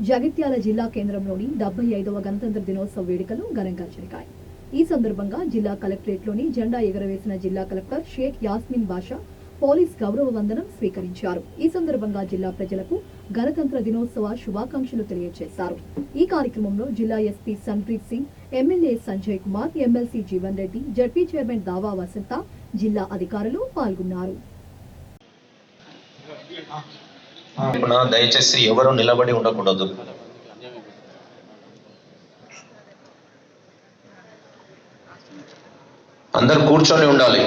జగిత్యాల జిల్లా కేంద్రంలోని 75వ గణతంత్ర దినోత్సవ వేడుకలు ఘనంగా జరిగాయి. ఈ సందర్భంగా జిల్లా కలెక్టరేట్లోని జెండా ఎగురవేసిన జిల్లా కలెక్టర్ షేక్ యాస్మిన్ బాషా పోలీస్ గౌరవ వందనం స్వీకరించారు. ఈ సందర్భంగా జిల్లా ప్రజలకు గణతంత్ర దినోత్సవ శుభాకాంక్షలు తెలియజేశారు. ఈ కార్యక్రమంలో జిల్లా SP Sanpreet Singh, MLA Sanjay Kumar, MLC Jeevan Reddy, ZP chairman దావా వసంత, జిల్లా అధికారులు పాల్గొన్నారు. దయచేసి ఎవరు నిలబడి ఉండకూడదు. అందరు కూర్చొని ఉండాలి.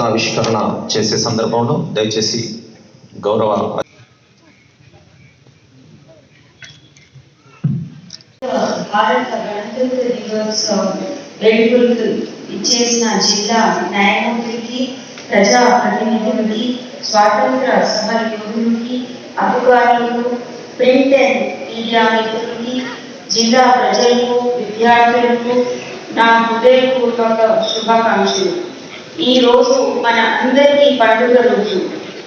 ఆవిష్కరణ చేసే సందర్భంలో దయచేసి గౌరవ భారత గణతంత్ర దినోత్సవ వేడుకలకు ఇచ్చేసిన జిల్లా న్యాయమూర్తికి, ప్రజా ప్రతినిధులకి, స్వాతంత్ర సమర యోధులకి, అధికారులకు, ప్రింట్ అండ్ మీడియా మిత్రులకి, జిల్లా ప్రజలకు, విద్యార్థులకు నా హృదయపూర్వక శుభాకాంక్షలు. ఈ రోజు మన అందరికీ పండుగ రోజు.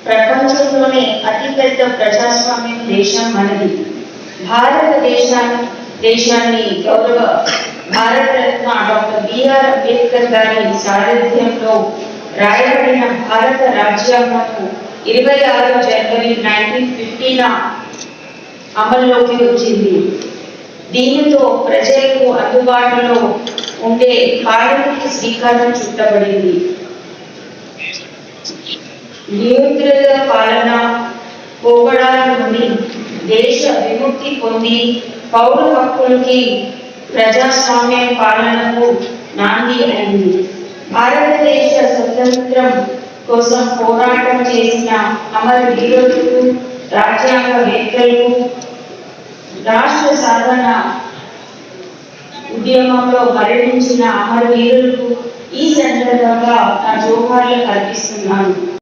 ప్రపంచంలోనే అతిపెద్ద ప్రజాస్వామ్య దేశం మనది. భారతదేశాన్ని గౌరవ భారతరత్న డాక్టర్ బిఆర్ అంబేద్కర్ గారి సారథ్యంలో రాయబడిన భారత రాజ్యాంగము 26 జనవరి 1950 అమల్లోకి వచ్చింది. దీనితో ప్రజలకు అందుబాటులో ఉండే భారతీయ శ్రీకారం చుట్టబడింది. నియంత్రిత పాలన పోగడాల నుండి దేశ విముక్తి పొంది పౌర హక్కులకి, ప్రజాస్వామ్య పాలనకు నాంది అయింది. భారతదేశ స్వతంత్రం కోసం పోరాటం చేసిన అమరవీరులకు, రాజ్యాంగవేత్తలకు, రాష్ట్ర సాధన ఉద్యమంలో మరణించిన అమరవీరులకు ఈ సందర్భంగా నా జోహార్లు కల్పిస్తున్నాను.